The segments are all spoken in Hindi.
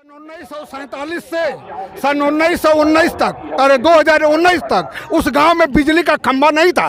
1947 से सन 1919 तक, अरे 2019 तक उस गांव में बिजली का खंभा नहीं था।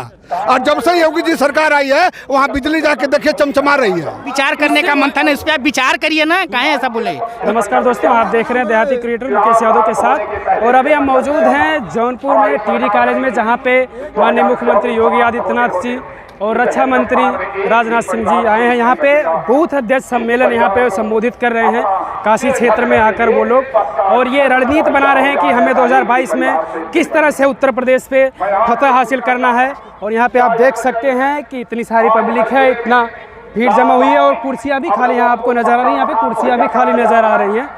और जब से योगी जी सरकार आई है वहाँ बिजली जाके देखिए चमचमा रही है। विचार करने का मंथन है, इस पे आप विचार करिए ना, काहे ऐसा बोले। नमस्कार दोस्तों, आप देख रहे हैं देहाती क्रिएटर मुकेश यादव के साथ, और अभी हम मौजूद हैं जौनपुर में टीडी कॉलेज में, जहां पे माननीय मुख्यमंत्री योगी आदित्यनाथ जी और रक्षा मंत्री राजनाथ सिंह जी आए हैं। यहाँ पे बूथ अध्यक्ष सम्मेलन यहाँ पे संबोधित कर रहे हैं काशी क्षेत्र में आकर वो लोग, और ये रणनीति बना रहे हैं कि हमें 2022 में किस तरह से उत्तर प्रदेश पे फतह हासिल करना है। और यहाँ पे आप देख सकते हैं कि इतनी सारी पब्लिक है, इतना भीड़ जमा हुई है, और कुर्सियाँ भी खाली यहाँ आपको नज़र आ रही हैं। यहाँ पे कुर्सियाँ भी खाली नज़र आ रही हैं।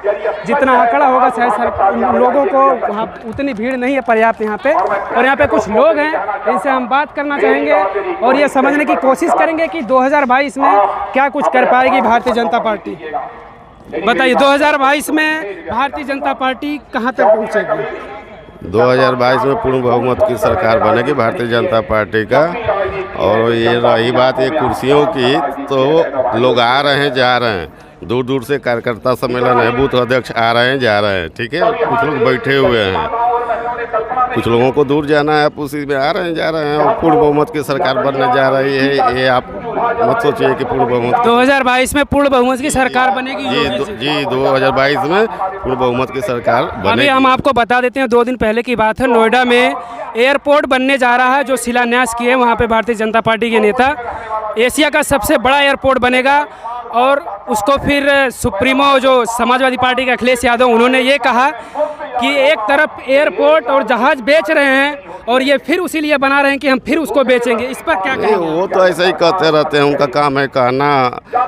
जितना आंकड़ा होगा शायद लोगों को वहाँ उतनी भीड़ नहीं है पर्याप्त यहाँ पे। और यहाँ पे कुछ लोग हैं, इनसे हम बात करना चाहेंगे और ये समझने की कोशिश करेंगे कि 2022 में क्या कुछ कर पाएगी भारतीय जनता पार्टी। बताइए, 2022 में भारतीय जनता पार्टी कहाँ तक पहुँचेगी? 2022 में पूर्ण बहुमत की सरकार बनेगी भारतीय जनता पार्टी का। और ये रही बात ये कुर्सियों की, तो लोग आ रहे हैं जा रहे हैं, दूर दूर से कार्यकर्ता सम्मेलन है, बूथ अध्यक्ष आ रहे हैं जा रहे हैं, ठीक है। कुछ लोग बैठे हुए हैं, कुछ लोगों को दूर जाना है, आप उसी में आ रहे हैं जा रहे हैं। और पूर्ण बहुमत की सरकार बनने जा रही है, ये आप मत सोचिए कि पूर्ण बहुमत 2022 में पूर्ण बहुमत की सरकार बनेगी। जी 2022 में पूर्ण बहुमत की सरकार बनेगी। अभी हम आपको बता देते हैं, 2 दिन पहले की बात है, नोएडा में एयरपोर्ट बनने जा रहा है, जो शिलान्यास किए वहाँ पे भारतीय जनता पार्टी के नेता। एशिया का सबसे बड़ा एयरपोर्ट बनेगा, और उसको फिर सुप्रीमो जो समाजवादी पार्टी के अखिलेश यादव, उन्होंने ये कहा कि एक तरफ एयरपोर्ट और जहाज बेच रहे हैं, और ये फिर उसी लिए बना रहे हैं कि हम फिर उसको बेचेंगे। इस पर क्या कहेंगे? वो तो ऐसे ही कहते रहते हैं, उनका काम है कहना,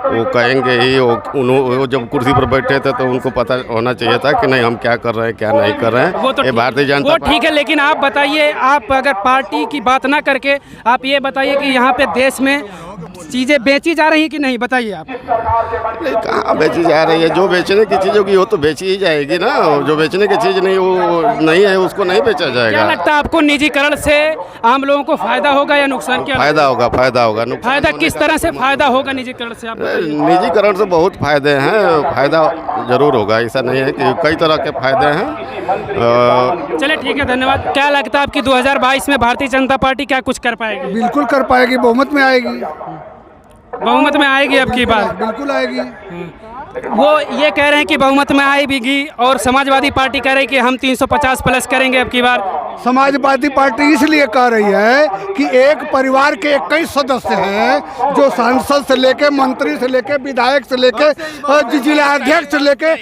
वो कहेंगे ही। वो जब कुर्सी पर बैठे थे तो उनको पता होना चाहिए था कि नहीं हम क्या कर रहे हैं क्या नहीं कर रहे हैं। वो तो भारतीय जनता ठीक है, लेकिन आप बताइए, आप अगर पार्टी की बात ना करके आप ये बताइए कि यहाँ पे देश में चीज़ें बेची जा रही हैं कि नहीं, बताइए आप। कहाँ बेची जा रही है? जो बेचने की चीज़ होगी वो तो बेची ही जाएगी ना। जो बेचने की चीज़ नहीं वो नहीं है, उसको नहीं बेचा जाएगा। क्या लगता है आपको, निजीकरण से आम लोगों को फायदा होगा या नुकसान? क्या फायदा होगा? फायदा किस तरह से फायदा होगा निजीकरण से? आप निजीकरण से बहुत फायदे हैं, फायदा जरूर होगा, ऐसा नहीं है कि कई तरह के फायदे हैं। चलिए ठीक है, धन्यवाद। क्या लगता है आपकी 2022 में भारतीय जनता पार्टी क्या कुछ कर पाएगी? बिल्कुल कर पाएगी, बहुमत में आएगी। बहुमत में आएगी अब की बार? बिल्कुल आएगी। वो ये कह रहे हैं कि बहुमत में आएगी, और समाजवादी पार्टी कह रही है कि हम 350 प्लस करेंगे अब की बार। समाजवादी पार्टी इसलिए कह रही है कि एक परिवार के 21 सदस्य हैं, जो सांसद से लेके मंत्री से लेके विधायक से लेके जिला अध्यक्ष से लेके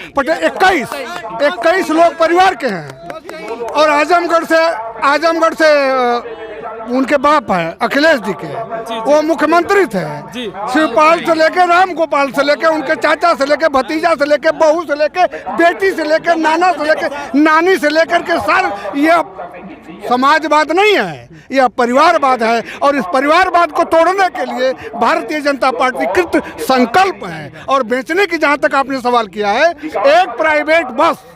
21 लोग परिवार के हैं। और आजमगढ़ से उनके बाप है अखिलेश जी के, वो मुख्यमंत्री थे। शिवपाल से लेके राम गोपाल से लेके उनके चाचा से लेके भतीजा से लेके बहू से लेके बेटी से लेके नाना से लेके नानी से लेकर के सर, ये समाजवाद नहीं है, यह परिवारवाद है। और इस परिवारवाद को तोड़ने के लिए भारतीय जनता पार्टी कृत संकल्प है। और बेचने की जहाँ तक आपने सवाल किया है, एक प्राइवेट बस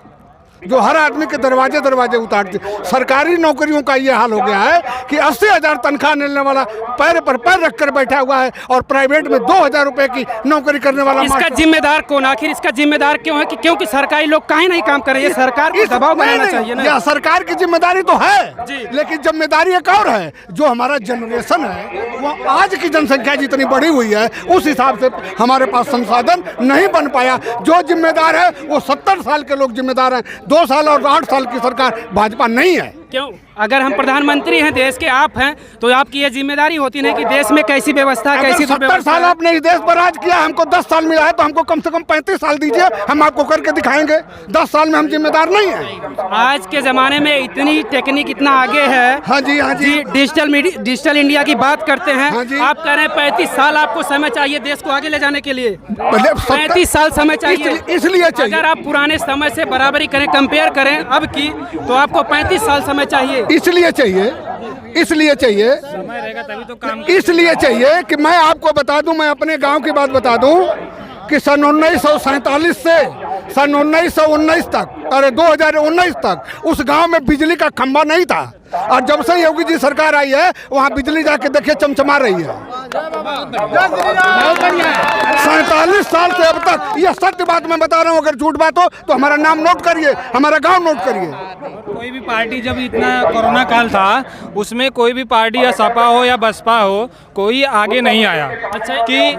जो हर आदमी के दरवाजे उतारती, सरकारी नौकरियों का ये हाल हो गया है कि 80,000 तनख्वाह मिलने वाला पैर पर पैर रखकर बैठा हुआ है, और प्राइवेट में 2,000 रुपए की नौकरी करने वाला। इसका जिम्मेदार कौन? आखिर इसका जिम्मेदार क्यों है? कि क्योंकि सरकारी लोग काहे नहीं काम कर रहे हैं? सरकार को दबाव बनाना चाहिए ना। यह सरकार की जिम्मेदारी तो है, लेकिन जिम्मेदारी एक और है। जो हमारा जनरेशन है, वो आज की जनसंख्या जितनी बढ़ी हुई है उस हिसाब से हमारे पास संसाधन नहीं बन पाया। जो जिम्मेदार है वो 70 साल के लोग जिम्मेदार हैं। 2 साल और 8 साल की सरकार भाजपा नहीं है। क्यों? अगर हम प्रधानमंत्री हैं, देश के आप हैं, तो आपकी ये जिम्मेदारी होती है कि देश में कैसी व्यवस्था, कैसी 70 साल आपने इस देश पर राज किया, हमको 10 साल मिला है, तो हमको कम से कम 35 साल दीजिए, हम आपको करके दिखाएंगे। 10 साल में हम जिम्मेदार नहीं हैं। आज के ज़माने में इतनी टेक्निक इतना आगे है। हाँ जी डिजिटल इंडिया की बात करते हैं। हाँ जी। आप कह रहे हैं 35 साल आपको समय चाहिए देश को आगे ले जाने के लिए। 35 साल समय चाहिए, इसलिए चाहिए। अगर आप पुराने समय से बराबरी करें, कंपेयर करें अब की, तो आपको 35 साल समय चाहिए। इसलिए चाहिए समय रहेगा तभी तो काम। इसलिए चाहिए कि मैं आपको बता दूं, मैं अपने गांव की बात बता दूं कि सन 1947 से सन 1919 तक, अरे 2019 तक उस गांव में बिजली का खंभा नहीं था। और जब से योगी जी सरकार आई है वहाँ बिजली जाके देखिए चमचमा रही है। 47 साल से अब तक ये सत्य बात मैं बता रहा हूँ। अगर झूठ बात हो तो हमारा नाम नोट करिए, हमारा गांव नोट करिए। कोई भी पार्टी जब इतना कोरोना काल था उसमें कोई भी पार्टी या सपा हो या बसपा हो कोई आगे नहीं आया। अच्छा। कि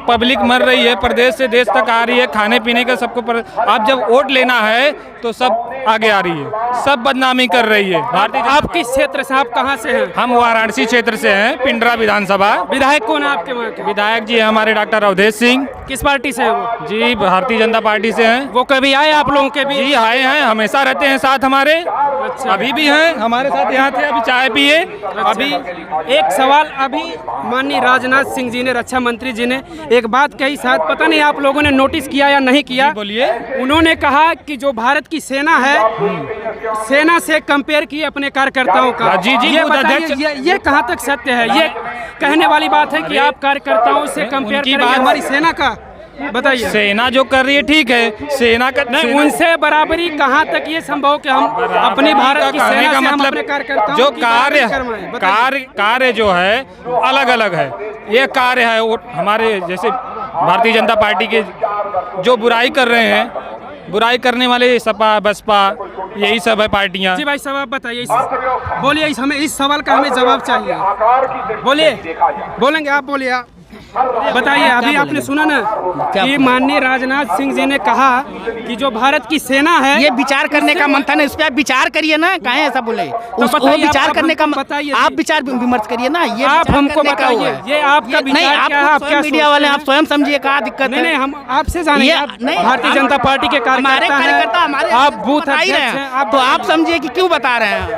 पब्लिक मर रही है, प्रदेश से देश तक आ रही है, खाने पीने का सबको अब जब वोट लेना है तो सब आगे आ रही है, सब बदनामी कर रही है। भारतीय आप किस क्षेत्र से, आप कहाँ से हैं? हम वाराणसी क्षेत्र से हैं, पिंडरा विधानसभा। विधायक कौन है आपके वहाँ के? विधायक जी हमारे डॉक्टर अवधेश सिंह। किस पार्टी से है वो? जी भारतीय जनता पार्टी से हैं। वो कभी आए आप लोगों के भी? जी आए हैं, हमेशा रहते हैं साथ हमारे। अच्छा। अभी भी हैं हमारे साथ, यहाँ थे अभी चाय पिए। अभी एक सवाल, अभी माननीय राजनाथ सिंह जी ने, रक्षा मंत्री जी ने एक बात कही, शायद पता नहीं आप लोगों ने नोटिस किया या नहीं किया। बोलिए। उन्होंने कहा कि जो भारत की सेना है, सेना से कंपेयर किए अपने कार्यकर्ताओं का। जी, जी, ये खुद बताइए, अध्यक्ष- ये कहाँ तक सत्य है? ये कहने वाली बात है कि आप कार्यकर्ताओं से कंपेयर उनकी करेंगे बात- हमारी सेना का? बताइए। सेना जो कर रही है ठीक है, सेना का नहीं, उनसे बराबरी कहाँ तक ये संभव कि हम अपनी भारत की सेना से हम अपने कार्यकर्ताओं जो की बराबरी करवाएं? बताइए। कार्य जो है अलग अलग है। ये कार्य है वो हमारे जैसे भारतीय जनता पार्टी के जो बुराई कर रहे हैं, बुराई करने वाले सपा बसपा यही सब है पार्टियां। जी भाई साहब आप बताइए, बोलिए, हमें इस सवाल का हमें जवाब चाहिए। बोलिए, बोलेंगे आप? बोलिए आप बताइए। अभी आपने सुना ना कि माननीय राजनाथ सिंह जी ने कहा कि जो भारत की सेना है, ये विचार करने का मंथन है, इस पे आप विचार करिए ना, काहे ऐसा बोले? उसको बताइए, विचार आप करने का हमको बताइए। आप विचार विमर्श करिए ना। ये आप विचार हमको करने का हुआ बताइए, है। ये आपका नहीं, विचार आप क्या है? आप क्या मीडिया सोचते वाले हैं? आप स्वयं समझिए क्या दिक्कत नहीं है। नहीं, हम आपसे जानेंगे। ये आप नहीं, भारतीय जनता पार्टी के हमारे कार्यकर्ता हैं, हमारे आप बूथ बता ही रहे अध्यक्ष हैं। हैं, तो आप समझिए कि क्यों बता रहे हैं।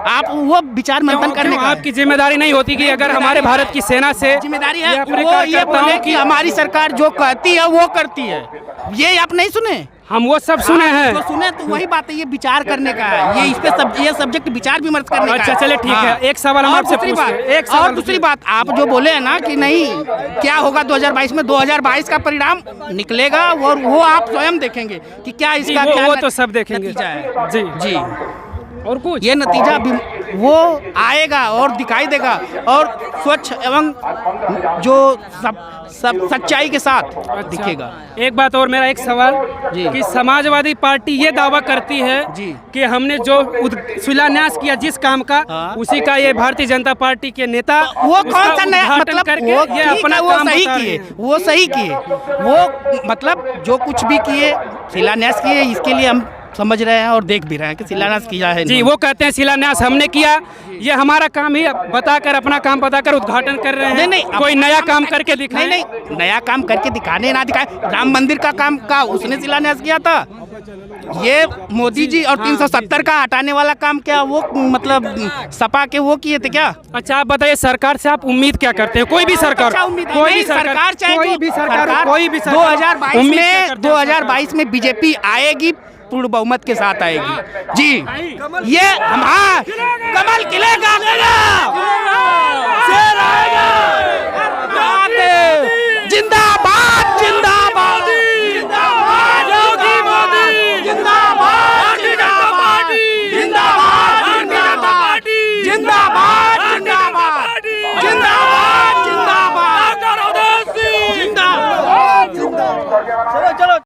आप वो विचार मंथन करने का आपकी जिम्मेदारी नहीं होती कि अगर हमारे भारत की सेना से जिम्मेदारी है ये अपने वो ये कार्यकर्ताओं बोले कि हमारी सरकार जो कहती है वो करती है। ये आप नहीं सुने? हम वो सब सुने हैं। जो सुने तो वही बात है, ये विचार करने का है। ये इस पे ये सब्जेक्ट विचार विमर्श करने का अच्छा है। चलिए ठीक है। हाँ। एक सवाल हम और आपसे दूसरी पूछते बात, हैं। एक सवाल और दूसरी बात, आप जो बोले हैं ना कि नहीं क्या होगा 2022 में, 2022 का परिणाम निकलेगा और वो आप स्वयं देखेंगे कि क्या इसका क्या वो तो सब देखेंगे। नतीजा है। जी जी और कुछ ये नतीजा भी वो आएगा और दिखाई देगा और स्वच्छ एवं जो सब सच्चाई के साथ दिखेगा। एक बात और, मेरा एक सवाल जी। कि समाजवादी पार्टी ये दावा करती है जी। कि हमने जो शिलान्यास किया जिस काम का, हाँ। उसी का ये भारतीय जनता पार्टी के नेता वो उसका कौन सा नया उद्घाटन मतलब करके वो ये ठीक अपना है, वो काम सही बता रहे किए, हैं। वो सही किए, वो मतलब जो कुछ भी किए, शिलान्यास किए, इसके लिए हम समझ रहे हैं और देख भी रहे हैं कि शिलान्यास किया है। जी, वो कहते हैं शिलान्यास हमने किया, ये हमारा काम ही बताकर, अपना काम बताकर उद्घाटन कर रहे हैं। नहीं, कोई नया काम करके दिखाएं। नहीं, नया काम करके दिखाने ना दिखाए। राम मंदिर का काम का उसने शिलान्यास किया था। ये मोदी जी और 370 का हटाने वाला काम क्या वो मतलब सपा के वो किए थे क्या? अच्छा आप बताइए, सरकार से आप उम्मीद क्या करते हैं? कोई भी सरकार, अच्छा उम्मीद है। कोई नहीं, भी सरकार चाहे कोई जो भी सरकार, कोई भी सरकार 2022 उम्मीद क्या में करते हैं? 2022 में बीजेपी आएगी, पूर्ण बहुमत के साथ आएगी। जी, ये हम हाँ, कमल खिलेगा।